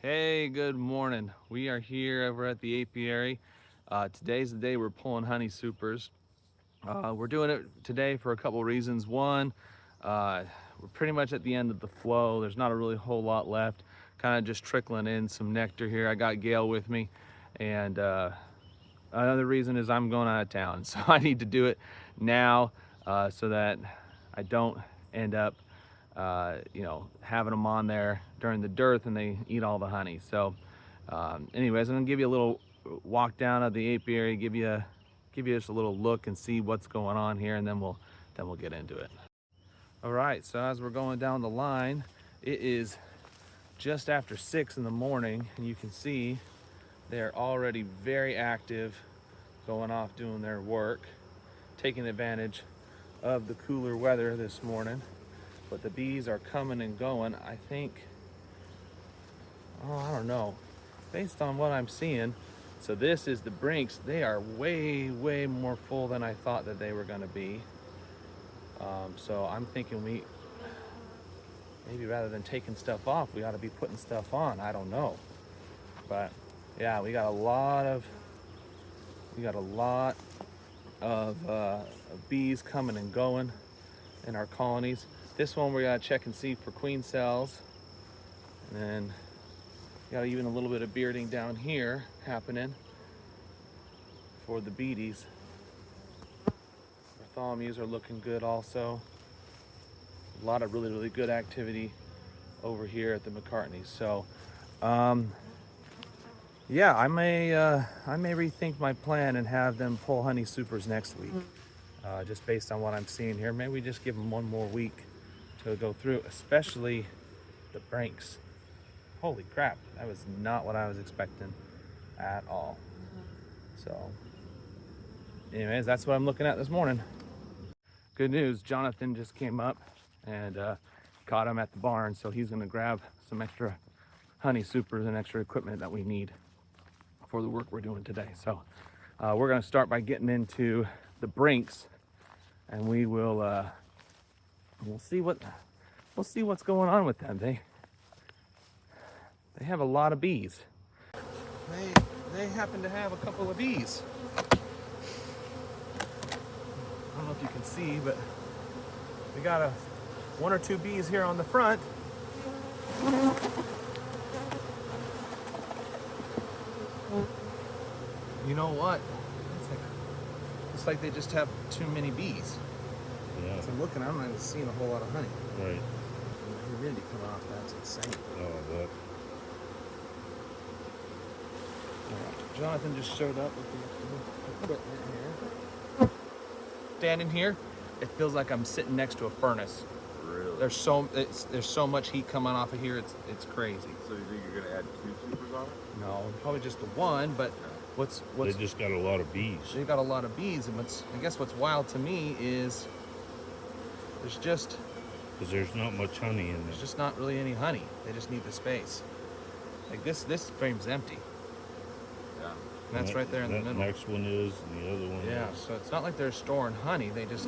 Hey, good morning. We are here over at the apiary. Today's the day we're pulling honey supers. We're doing it today for a couple reasons. One, we're pretty much at the end of the flow. There's not a really whole lot left. Kind of just trickling in some nectar here. I got Gail with me, and another reason is I'm going out of town, so I need to do it now so that I don't end up having them on there during the dearth and they eat all the honey. So anyways, I'm gonna give you a little walk down of the apiary, give you just a little look and see what's going on here, and then we'll get into it. All right, so as we're going down the line, it is just after 6 in the morning, and you can see they're already very active, going off doing their work, taking advantage of the cooler weather this morning. But the bees are coming and going. I think, I don't know, based on what I'm seeing. So this is the Brinks. They are way more full than I thought that they were going to be. So I'm thinking maybe rather than taking stuff off, we ought to be putting stuff on. I don't know, but yeah, we got a lot of bees coming and going in our colonies. This one we gotta check and see for queen cells, and then got even a little bit of bearding down here happening for the beaties. Bartholomews are looking good also. A lot of really good activity over here at the McCartney's. So yeah, I may rethink my plan and have them pull honey supers next week, just based on what I'm seeing here. Maybe we just give them one more week to go through, especially the Brinks. Holy crap, that was not what I was expecting at all. So anyways, that's what I'm looking at this morning. Good news, Jonathan just came up and caught him at the barn, so he's gonna grab some extra honey supers and extra equipment that we need for the work we're doing today. So we're gonna start by getting into the Brinks, and we'll see what's going on with them. They have a lot of bees. They happen to have a couple of bees. I don't know if you can see, but we got one or two bees here on the front. You know what? It's like they just have too many bees. Yeah. So I'm looking, I'm not even seeing a whole lot of honey. Right. The humidity coming off, that's insane. Oh, that. Jonathan just showed up with the equipment here. Standing here, it feels like I'm sitting next to a furnace. Really? There's so much heat coming off of here, it's crazy. So you think you're gonna add 2 supers on it? No, probably just the one, but what's They just got a lot of bees. they've got a lot of bees, and I guess what's wild to me is Because there's not much honey in there. there's just not really any honey. They just need the space. Like this frame's empty. Yeah. And that's right there in the That middle. next one is, and the other one Yeah, is. so it's not like they're storing honey. They just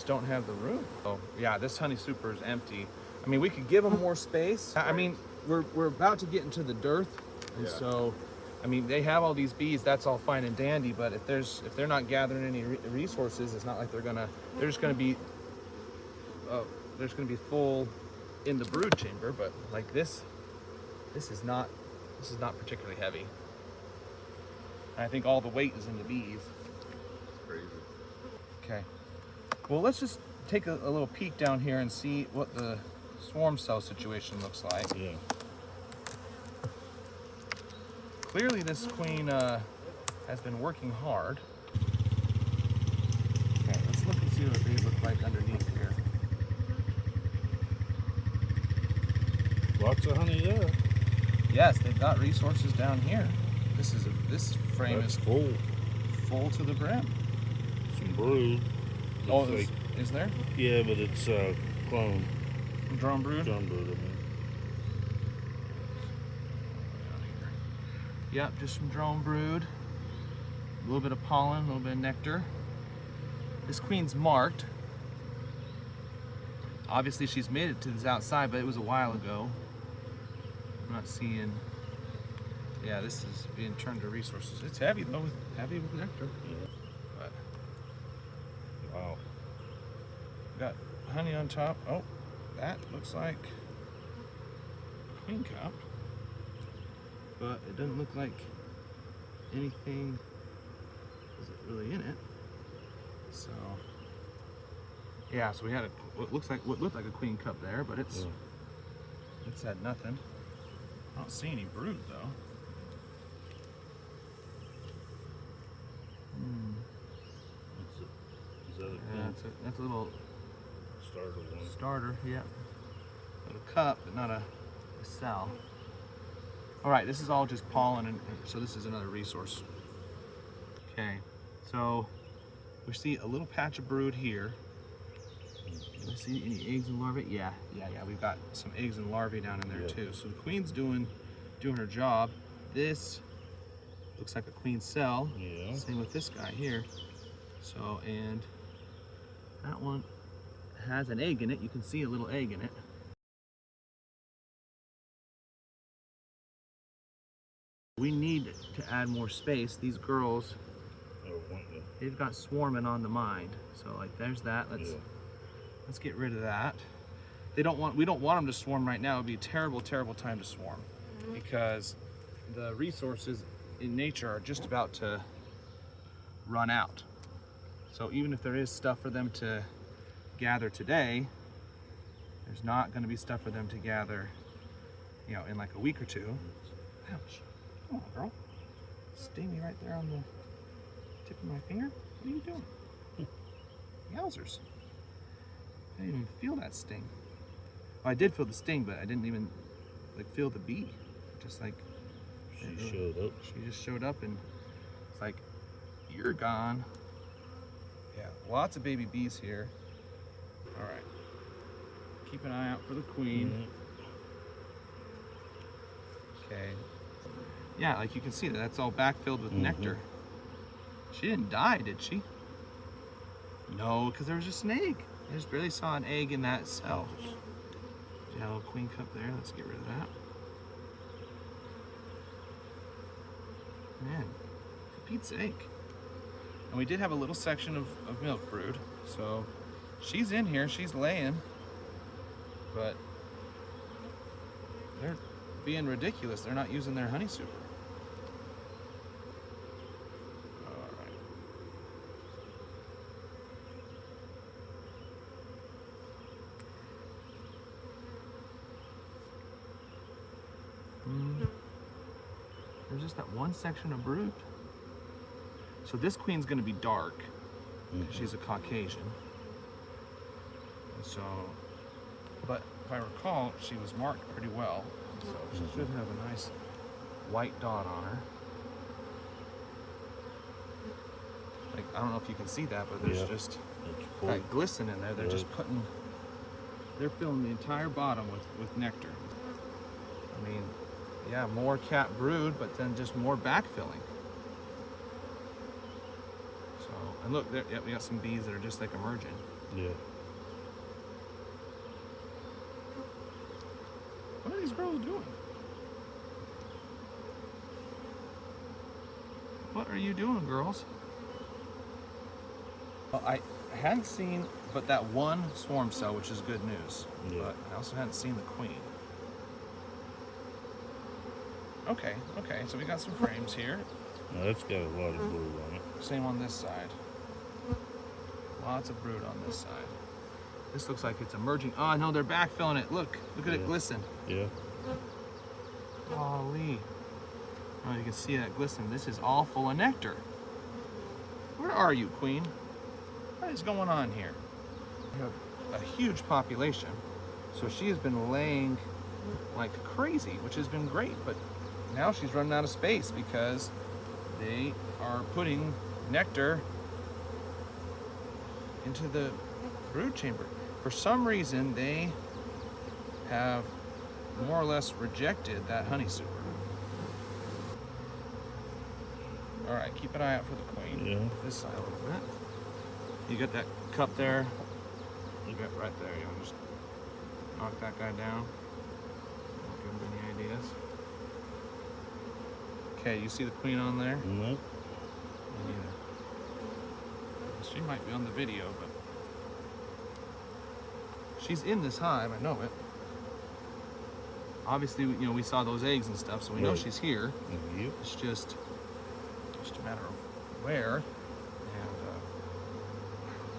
don't have the room. So yeah, this honey super is empty. I mean, we could give them more space. I mean, we're about to get into the dearth, and so I mean, they have all these bees. That's all fine and dandy, but if they're not gathering any resources, it's not like they're just gonna be full in the brood chamber. But like this is not particularly heavy. And I think all the weight is in the bees. It's crazy. Okay. Well, let's just take a little peek down here and see what the swarm cell situation looks like. Yeah. Clearly this queen has been working hard. Okay, let's look and see what they look like underneath here. Lots of honey there. Yes, they've got resources down here. This frame That's is full. to the brim. Some brood. Oh, Looks is there? Yeah, but it's clone. Drone brood? Drone brood, I mean. Yep, just some drone brood. A little bit of pollen, a little bit of nectar. This queen's marked. Obviously she's made it to this outside, but it was a while ago. I'm not seeing. Yeah, this is being turned to resources. It's heavy though, heavy with nectar. Yeah. But Wow. got honey on top. Oh, that looks like a queen cup, but it doesn't look like anything is really in it. So yeah, so we had what looked like a queen cup there, but it's had nothing. I don't see any brood though. Is that a Yeah, that's a little starter one? starter, yeah. Little cup, but not a cell. All right, this is all just pollen, and so this is another resource. Okay, so we see a little patch of brood here. Do I see any eggs and larvae? Yeah. We've got some eggs and larvae down in there too. So the queen's doing her job. This looks like a queen cell. Yeah. Same with this guy here. So, and that one has an egg in it. You can see a little egg in it. We need to add more space. These girls, they've got swarming on the mind. So like there's that. Let's get rid of that. We don't want them to swarm right now. It would be a terrible, terrible time to swarm because the resources in nature are just about to run out. So even if there is stuff for them to gather today, there's not going to be stuff for them to gather, you know, in like a week or two. Ouch. Come on, girl. Sting me right there on the tip of my finger? What are you doing? Yowzers. I didn't even feel that sting. Well, I did feel the sting, but I didn't even like feel the bee. Just like she showed up. She just showed up and it's like, you're gone. Yeah, lots of baby bees here. All right. Keep an eye out for the queen. Okay. Yeah, like you can see that's all backfilled with nectar. She didn't die, did she? No, because there was just an egg. I just barely saw an egg in that cell. Yeah, a little queen cup there. Let's get rid of that. Man, for Pete's sake. And we did have a little section of milk brood, so she's in here, she's laying, but they're being ridiculous. They're not using their honey super. All right. There's just that one section of brood. So this queen's going to be dark because she's a Caucasian. So, but if I recall, she was marked pretty well. So she should have a nice white dot on her. Like, I don't know if you can see that, but there's just that glisten in there. They're just they're filling the entire bottom with nectar. I mean, yeah, more cat brood, but then just more backfilling. So, and look, there, yeah, we got some bees that are just like emerging. Yeah. What are these girls doing? What are you doing, girls? Well, I hadn't seen but that one swarm cell, which is good news. Yeah. But I also hadn't seen the queen. Okay, so we got some frames here. Now that's got a lot of brood on it. Same on this side. Lots of brood on this side. This looks like it's emerging. Oh no, they're backfilling it. Look at it glisten. Yeah. Golly. Oh, you can see that glisten. This is all full of nectar. Where are you, queen? What is going on here? We have a huge population. So she has been laying like crazy, which has been great, but now she's running out of space because they are putting nectar into the brood chamber. For some reason, they have more or less rejected that honey super. All right, keep an eye out for the queen. Yeah. This side a little bit. You got that cup there. You got right there. You want to just knock that guy down? Don't give him any is. Okay, you see the queen on there? Nope. Me neither. She might be on the video, but she's in this hive, I know it. Obviously, you know, we saw those eggs and stuff, so we know she's here. Yep. It's just a matter of where, and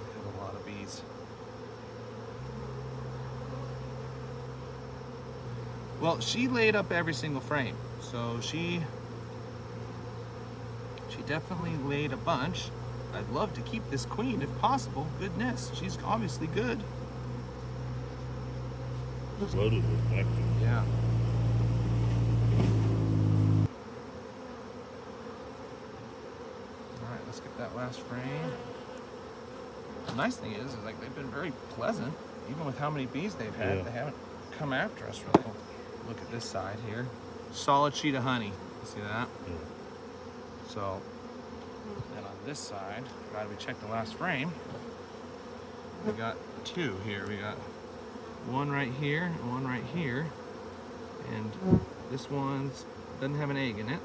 we have a lot of bees. Well, she laid up every single frame, so she definitely laid a bunch. I'd love to keep this queen if possible. Goodness, she's obviously good. Loaded with nectar. Yeah. All right, let's get that last frame. The nice thing is like they've been very pleasant, even with how many bees they've had. Yeah. They haven't come after us really. Look at this side here. Solid sheet of honey. You see that? Yeah. So, then on this side, glad we checked the last frame. We got two here. We got one right here and one right here. And this one doesn't have an egg in it.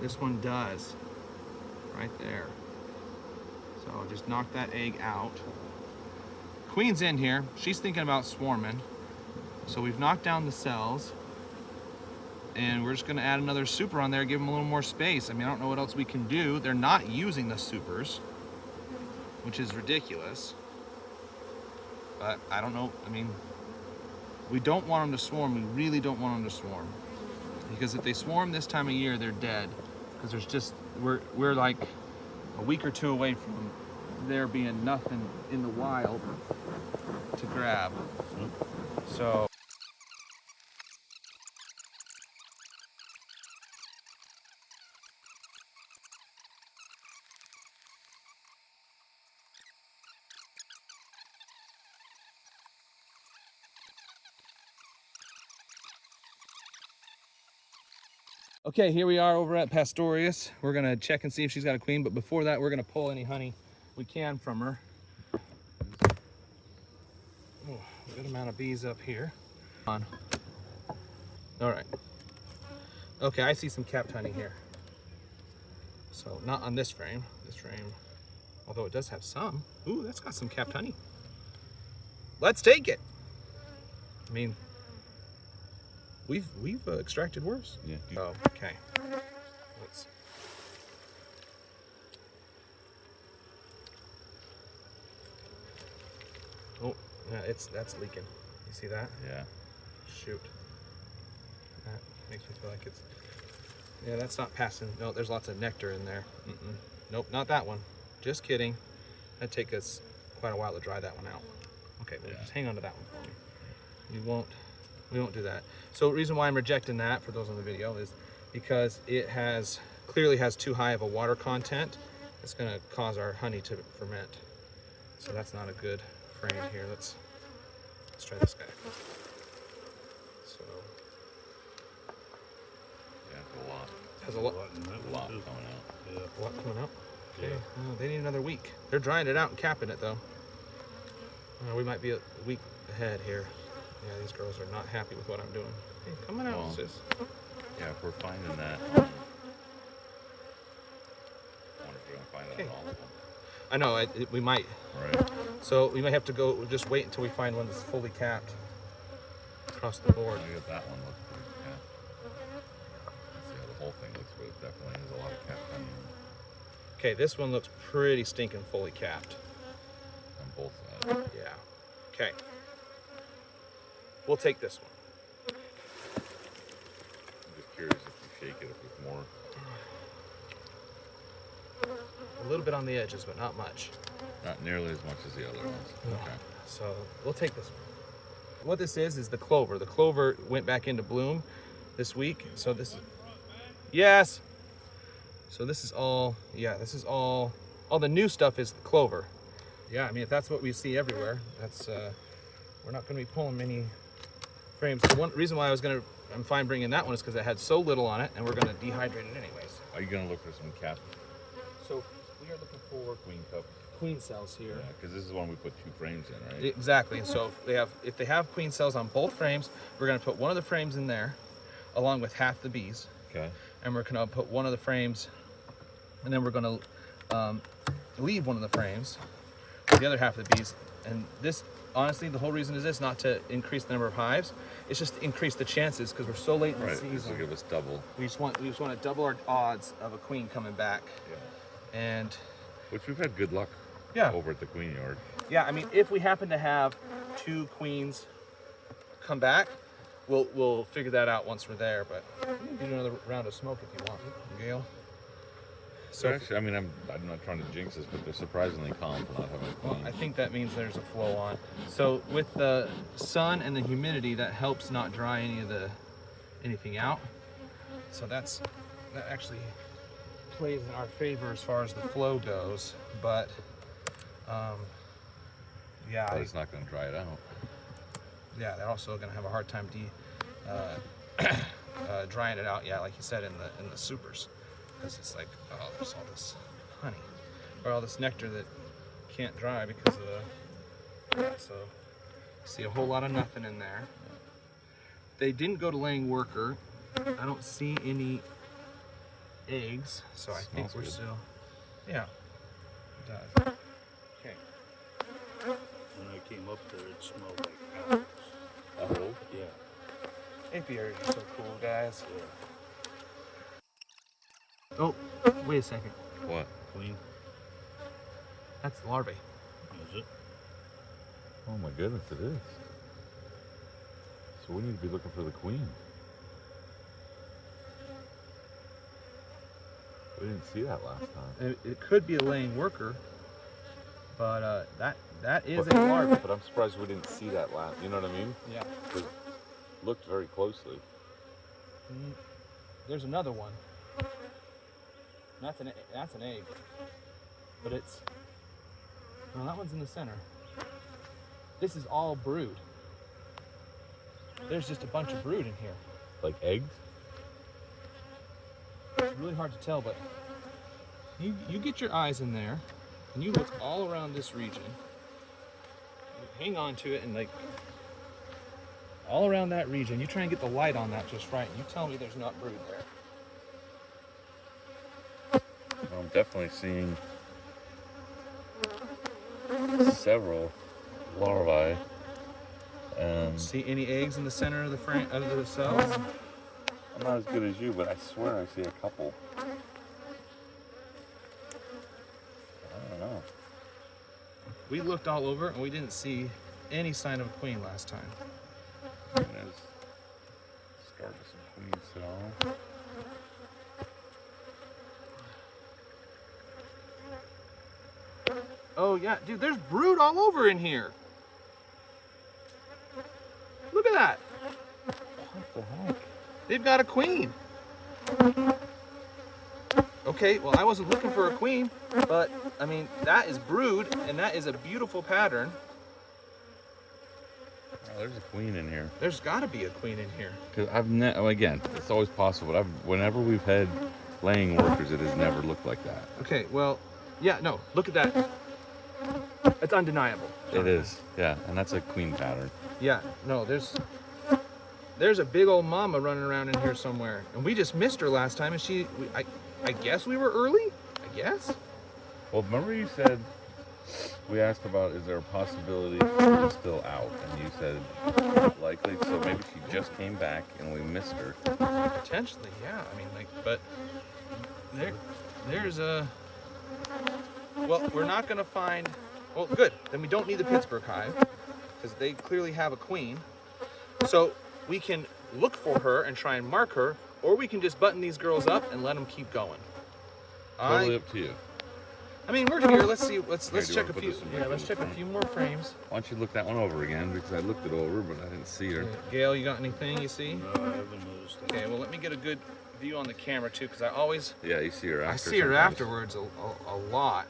This one does, right there. So just knock that egg out. Queen's in here. She's thinking about swarming. So we've knocked down the cells. And we're just gonna add another super on there, give them a little more space. I mean, I don't know what else we can do. They're not using the supers, which is ridiculous. But I don't know, I mean, we don't want them to swarm. We really don't want them to swarm. Because if they swarm this time of year, they're dead. Because there's just, we're like a week or two away from there being nothing in the wild to grab. So. Okay, here we are over at Pastorius. We're gonna check and see if she's got a queen, but before that, we're gonna pull any honey we can from her. Oh, a good amount of bees up here. On. All right. Okay, I see some capped honey here. So not on this frame. This frame, although it does have some. Ooh, that's got some capped honey. Let's take it. I mean, we've extracted worse. Yeah. Oh, okay. Let's. Oh, yeah, that's leaking. You see that? Yeah. Shoot. That makes me feel like it's. Yeah, that's not passing. No, there's lots of nectar in there. Nope, not that one. Just kidding. That'd take us quite a while to dry that one out. Okay, well, just hang on to that one for me. We won't do that. So the reason why I'm rejecting that, for those on the video, is because it clearly has too high of a water content. It's gonna cause our honey to ferment. So that's not a good frame here. Let's try this guy. So. Yeah, it's a lot. Has a lot coming out. Yeah. A lot coming out? Okay. Yeah. Oh, they need another week. They're drying it out and capping it though. We might be a week ahead here. Yeah, these girls are not happy with what I'm doing. Hey, come on out, Well, sis. Yeah, if we're finding that. I wonder if we're gonna find that on all of them. I know, we might. Right. So we might have to go, just wait until we find one that's fully capped across the board. I guess that one looks pretty capped. Let's see how the whole thing looks, but it definitely has a lot of capped honey Okay, this one looks pretty stinking fully capped. on both sides. Yeah. Okay. We'll take this one. I'm just curious if you shake it, if it's more. A little bit on the edges, but not much. Not nearly as much as the other ones. No. Okay. So we'll take this one. What this is the clover. The clover went back into bloom this week. So this is, yes. So this is all, yeah, this is all the new stuff is the clover. Yeah, I mean, if that's what we see everywhere, that's, we're not gonna be pulling many frames. The one reason why I'm fine bringing that one is because it had so little on it and we're gonna dehydrate it anyways. Are you gonna look for some cap So we are looking for queen cup? queen cells here. Yeah, because this is one we put 2 frames in, right? Exactly. And so if they have queen cells on both frames, we're going to put one of the frames in there, along with half the bees. Okay. And we're going to put one of the frames, and then we're going to leave one of the frames with the other half of the bees. And this, honestly, the whole reason is this, not to increase the number of hives. It's just to increase the chances, because we're so late in the Right, season. this will give us double. We just want to double our odds of a queen coming back. Yeah. And Which we've had good luck over at the queen yard. yeah, I mean, if we happen to have 2 queens come back, we'll figure that out once we're there. But you can do another round of smoke if you want, Gail. So actually, I mean, I'm not trying to jinx this, but they're surprisingly calm for not having a queen. Well, I think that means there's a flow on. So with the sun and the humidity, that helps not dry anything out. So that actually plays in our favor as far as the flow goes. But yeah, But it's not going to dry it out. yeah, they're also going to have a hard time drying it out. Yeah, like you said, in the supers, because it's like, oh, there's all this honey or all this nectar that can't dry because of the. Yeah, so you see a whole lot of nothing in there. They didn't go to laying worker. I don't see any eggs, so I think Smells we're good. still. Yeah, it does. Okay. When I came up there, it smelled like apples. Apple? Yeah. Apiaries are so cool, guys. Yeah. Oh, wait a second. What? Queen, That's the larvae. is it? Oh my goodness, it is. So we need to be looking for the queen. We didn't see that last time. It could be a laying worker, but that is a larva. But I'm surprised we didn't see that last. You know what I mean? Yeah. Because looked very closely. There's another one. That's an egg, but it's no, that one's in the center. This is all brood. There's just a bunch of brood in here. Like eggs? It's really hard to tell, but you get your eyes in there and you look all around this region. You hang on to it and like all around that region. You try and get the light on that just right. You tell me there's not brood there. I'm definitely seeing several larvae. See any eggs in the center of the frame of the cells? I'm not as good as you, but I swear I see a couple. I don't know. We looked all over and we didn't see any sign of a queen last time. Let's start with some queen cell. Oh yeah, dude, there's brood all over in here. Look at that. What the heck? They've got a queen. Okay, well, I wasn't looking for a queen, but I mean, that is brood and that is a beautiful pattern. Oh, there's a queen in here. There's got to be a queen in here. Because again, it's always possible, but whenever we've had laying workers, it has never looked like that. Okay, well, yeah, no, look at that. It's undeniable. It is, yeah, and that's a queen pattern. Yeah, no, there's a big old mama running around in here somewhere, and we just missed her last time, and I guess we were early. I guess. Well, remember you said we asked about is there a possibility she's still out, and you said likely. So maybe she just came back and we missed her. Potentially, yeah. I mean, like, but there's a. Well, we're not gonna find. Well, good. Then we don't need the Pittsburgh hive because they clearly have a queen. So we can look for her and try and mark her, or we can just button these girls up and let them keep going. Totally up to you. I mean, we're here. Let's see. Let's do you check a wanna put few. this in Yeah, right let's in check the a frame? few more frames. Why don't you look that one over again, because I looked it over but I didn't see her. Gail, you got anything you see? No, I haven't noticed that. Okay, well, let me get a good view on the camera too, because I always Yeah, you see her I after. see her sometimes. afterwards a lot.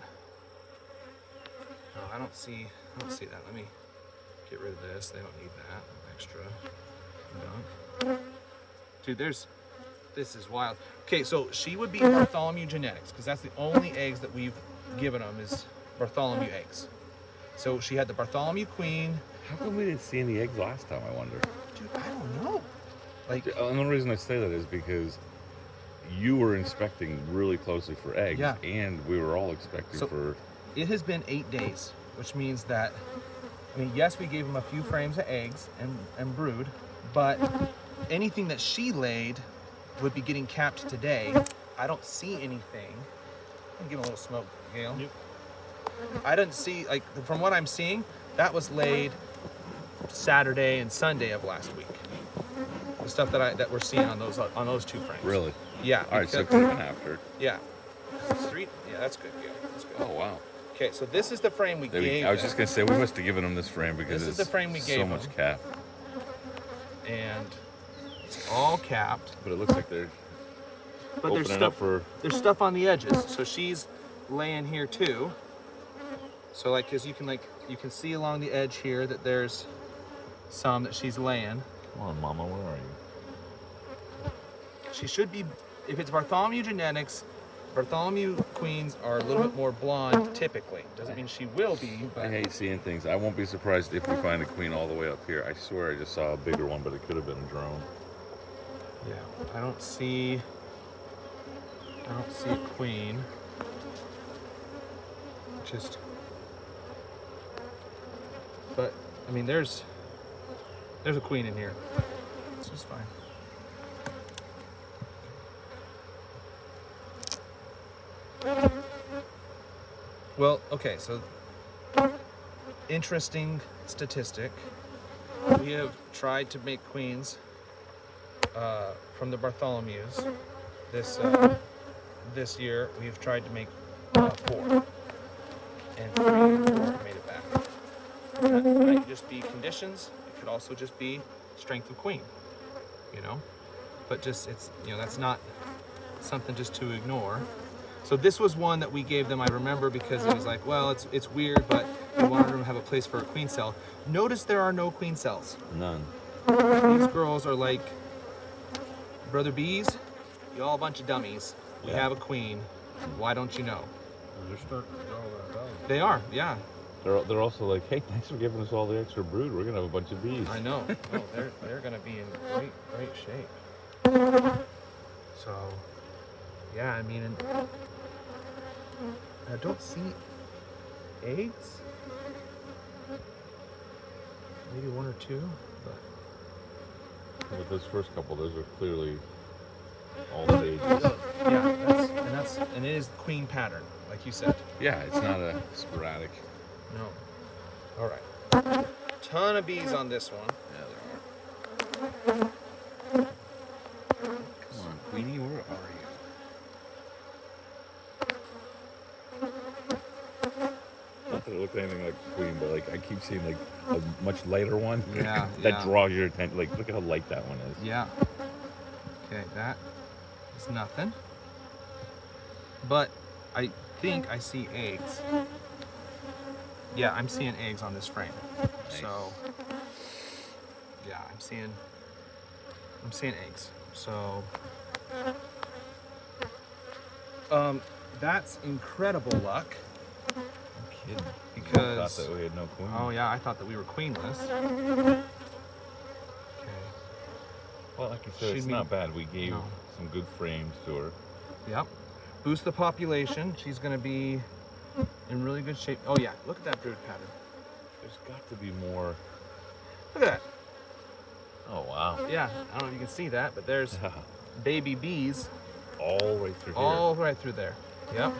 No, I don't see that. Let me get rid of this. They don't need that extra dunk. Dude, this is wild. Okay, so she would be Bartholomew genetics because that's the only eggs that we've given them is Bartholomew eggs. So she had the Bartholomew queen. How come we didn't see any eggs last time, I wonder? Dude, I don't know. Like, The only reason I say that is because you were inspecting really closely for eggs, Yeah. and we were all expecting So- for... it has been 8 days, which means that, I mean, yes, we gave them a few frames of eggs and brood, but anything that she laid would be getting capped today. I don't see anything. I'll give them a little smoke, Gail. Yep. I didn't see, like, from what I'm seeing, that was laid Saturday and Sunday of last week. The stuff that we're seeing on those 2 frames. Really? Yeah. All right, so it because- could have been after. yeah. It's 3. Yeah, that's good, Gail. That's good. Oh, wow. Okay, so this is the frame we gave. I was them. just going to say, we must have given them this frame because This is it's the frame we so gave much them. cap. And it's all capped. But it looks like they're But there's opening stuff up for... there's stuff on the edges. So she's laying here too. So like as you can see along the edge here that there's some that she's laying. Come on, Mama, where are you? She should be, if it's Bartholomew genetics, Bartholomew queens are a little bit more blonde typically. Doesn't mean she will be, but I hate seeing things. I won't be surprised if we find a queen all the way up here. I swear I just saw a bigger one, but it could have been a drone. yeah, I don't see a queen. Just, but I mean, there's a queen in here. It's just fine. Well, okay, so interesting statistic. We have tried to make queens from the Bartholomews. This year we've tried to make 4, and 3 and 4 made it back. That might just be conditions. It could also just be strength of queen, you know. But just it's that's not something just to ignore. So this was one that we gave them. I remember because it was like, well, it's weird, but we wanted them to have a place for a queen cell. Notice there are no queen cells. None. These girls are like, brother bees, you all a bunch of dummies. We Yeah. have a queen. Why don't you know? They're starting to draw that out. They are, yeah. They're also like, hey, thanks for giving us all the extra brood. We're going to have a bunch of bees. I know. No, they're gonna be in great shape. So, yeah, I mean, I don't see eggs. Maybe 1 or 2, but But those first couple, those are clearly all stages. yeah, and it is the queen pattern, like you said. Yeah, it's not a sporadic. No. All right. Ton of bees on this one. Yeah, there are. Come on, Queenie, where are you? Not that it looks anything like Queen, but like I keep seeing like a much lighter one. Yeah, that yeah. draws your attention. Like, look at how light that one is. Yeah. Okay, that is nothing. But I think I see eggs. Yeah, I'm seeing eggs on this frame. Nice. So yeah, I'm seeing eggs. So that's incredible luck. I'm kidding. Because- I thought that we had no queen. Oh yeah, I thought that we were queenless. Okay. Well, like you said, Should it's we- not bad. We gave No. some good frames to her. Yep. Boost the population. She's gonna be in really good shape. Oh yeah, look at that brood pattern. There's got to be more. Look at that. Oh wow. Yeah, I don't know if you can see that, but there's baby bees All right through here. all right through there. Yep.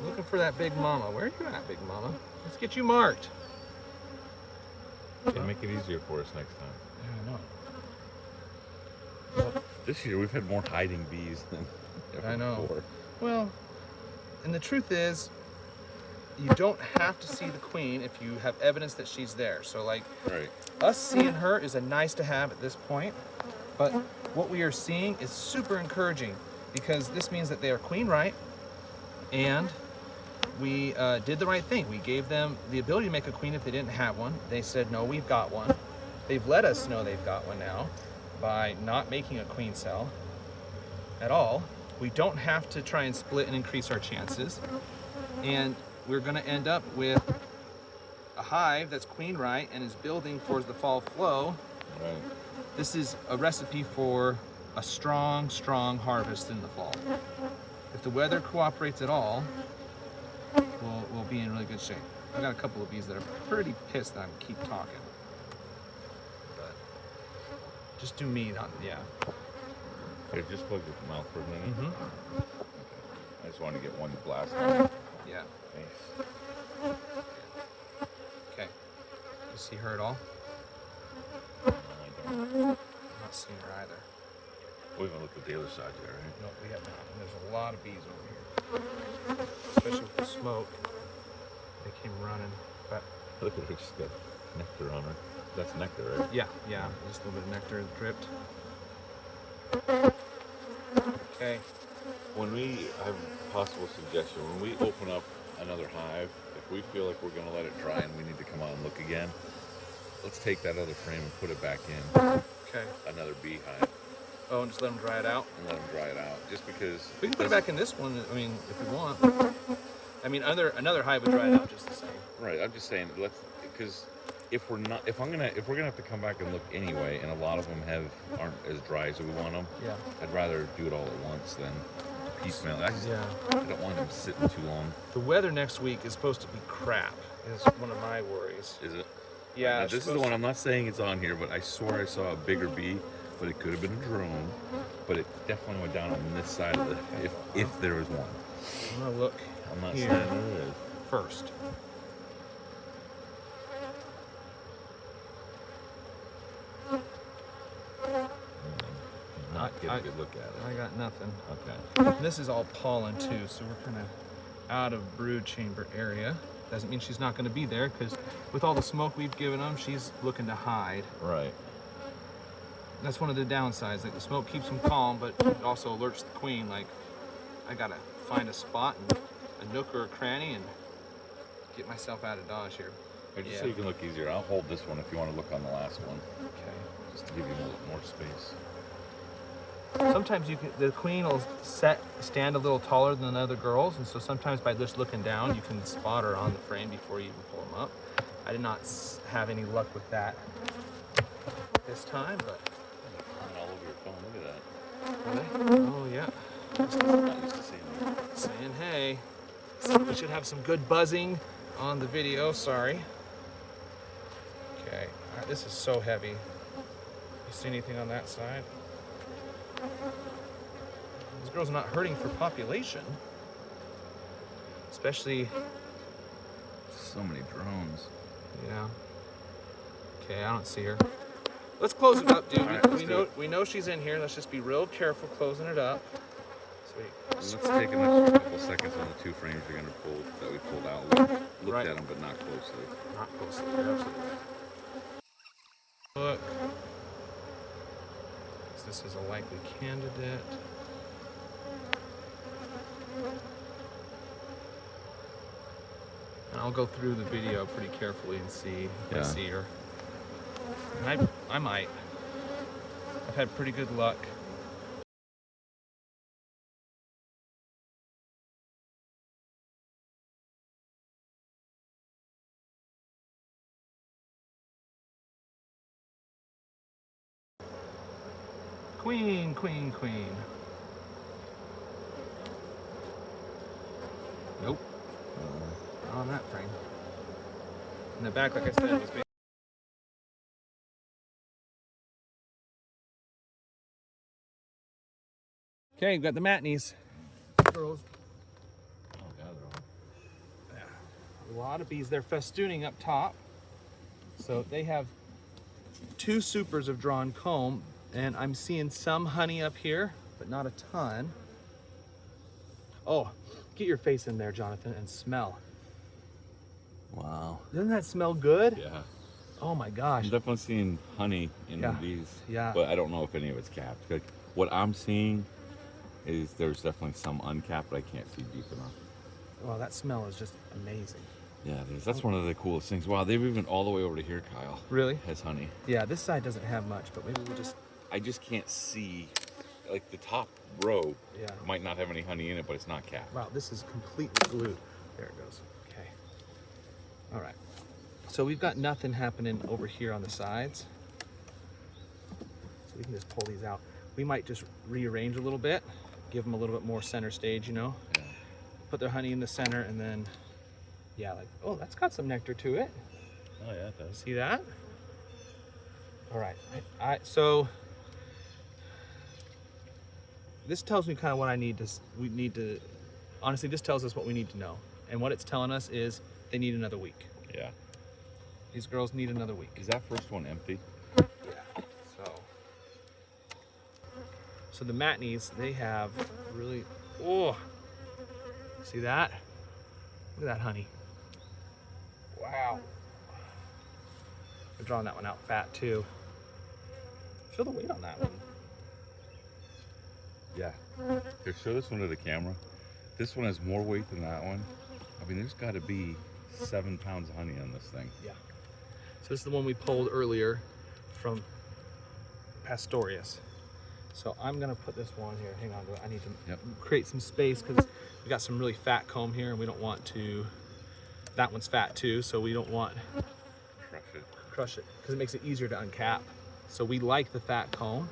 Looking for that big mama. Where are you at, big mama? Let's get you marked. Yeah, make it easier for us next time. Yeah, I know. This year we've had more hiding bees than ever I know. before. Well, and the truth is, you don't have to see the queen if you have evidence that she's there. So like, Right. us seeing her is a nice to have at this point, but what we are seeing is super encouraging because this means that they are queen right, and we did the right thing. We gave them the ability to make a queen if they didn't have one. They said, no, we've got one. They've let us know they've got one now by not making a queen cell at all. We don't have to try and split and increase our chances. And we're gonna end up with a hive that's queen right and is building towards the fall flow. Right. This is a recipe for a strong, strong harvest in the fall. If the weather cooperates at all, we'll be in really good shape. I've got a couple of bees that are pretty pissed that I keep talking. But just do me, not, yeah. Here, just plug your mouth for a minute. Mm-hmm. Okay. I just wanted to get one blast on it. Yeah. Thanks. Okay. You see her at all? No, I don't. I'm not seeing her either. We haven't looked at the other side yet, right? No, we have not. And there's a lot of bees over here. Especially with the smoke. They came running. But Look at her, she's got nectar on her. That's nectar, right? yeah, just a little bit of nectar dripped. Okay. When we have a possible suggestion, when we open up another hive, if we feel like we're going to let it dry and we need to come out and look again, let's take that other frame and put it back in Okay. another beehive Oh, and just let them dry it out? and let them dry it out. Just because We can put it back in this one, I mean, if we want. I mean, another hive would dry it out just the same. right. I'm just saying, because if we're gonna have to come back and look anyway, and a lot of them aren't as dry as we want them. Yeah. I'd rather do it all at once than piecemeal. I don't want them sitting too long. The weather next week is supposed to be crap. Is one of my worries. Is it? Yeah. Now, it's this is the supposed one. I'm not saying it's on here, but I swore I saw a bigger bee, but it could have been a drone. But it definitely went down on this side of the. If there was one. I'm gonna look I'm not here saying there is. first. Not get a good look at it. I got nothing. Okay. And this is all pollen too, so we're kind of out of brood chamber area. Doesn't mean she's not going to be there, because with all the smoke we've given them, she's looking to hide. Right. That's one of the downsides. Like, the smoke keeps them calm, but it also alerts the queen. Like, I gotta find a spot and a nook or a cranny and get myself out of dodge here. Hey, just Yeah. so you can look easier, I'll hold this one if you want to look on the last one, Okay. just to give you a little more space. Sometimes the queen will stand a little taller than the other girls, and so sometimes by just looking down, you can spot her on the frame before you even pull them up. I did not have any luck with that this time, but. All over your phone. Look at that. Really? Oh yeah. I'm not used to seeing that. Saying hey. So we should have some good buzzing on the video. Sorry. Okay. This is so heavy. You see anything on that side? This girl's not hurting for population. Especially, So many drones. yeah. Okay, I don't see her. Let's close it up, dude. All right, let's we do know it. we know she's in here. Let's just be real careful closing it up. Sweet. Let's take an extra couple seconds on the two frames you're gonna pull that we pulled out. We looked Right. at them, but not closely. Not closely. You're absolutely right. Look. This is a likely candidate. And I'll go through the video pretty carefully and see if I Yeah. see her. And I might. I've had pretty good luck. Queen, queen, queen. Nope. Not on that frame. In the back, like I said, was basically. Okay, we've got the Matneys. Girls. Oh God, they're A all. lot of bees. They're festooning up top. So they have 2 supers of drawn comb, and I'm seeing some honey up here, but not a ton. Oh, get your face in there, Jonathan, and smell. Wow. Doesn't that smell good? Yeah. Oh my gosh. I'm definitely seeing honey in Yeah. these. Yeah. But I don't know if any of it's capped. Like, what I'm seeing is there's definitely some uncapped, but I can't see deep enough. Oh, that smell is just amazing. Yeah, it is. That's one of the coolest things. Wow, they've even all the way over to here, Kyle. Really? Has honey. Yeah, this side doesn't have much, but maybe we'll just. I just can't see, like the top row Yeah. might not have any honey in it, but it's not capped. Wow, this is completely glued. There it goes. Okay. All right. So we've got nothing happening over here on the sides. So we can just pull these out. We might just rearrange a little bit, give them a little bit more center stage, you know? Yeah. Put their honey in the center and then, yeah, like, oh, that's got some nectar to it. Oh yeah, it does. See that? All right. So this tells me kind of what honestly, this tells us what we need to know. And what it's telling us is they need another week. Yeah. These girls need another week. Is that first one empty? Yeah. So the Matneys, they have really, oh, see that? Look at that honey. Wow. They're drawing that one out fat too. Feel the weight on that one. Yeah. Here, show this one to the camera. This one has more weight than that one. I mean, there's got to be 7 pounds of honey on this thing. Yeah. So this is the one we pulled earlier from Pastorius. So I'm gonna put this one here. Hang on to it. I need to create some space because we got some really fat comb here, and we don't want to. That one's fat too, so we don't want crush it because it makes it easier to uncap. So we like the fat comb.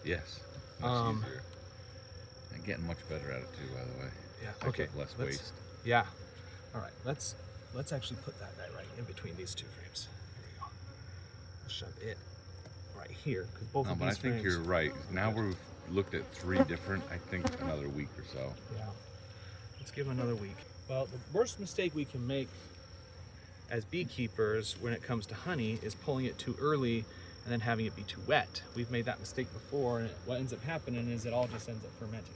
Yes. Much easier. And getting much better at it too, by the way. Yeah. Like Okay. with less waste. Yeah. All right. Let's actually put that guy right in between these two frames. Here we go. Let's shove it right here because both No, of but I these think frames. you're right. Now we've looked at 3 different. I think another week or so. Yeah. Let's give them another week. Well, the worst mistake we can make as beekeepers when it comes to honey is pulling it too early and then having it be too wet. We've made that mistake before, and what ends up happening is it all just ends up fermenting.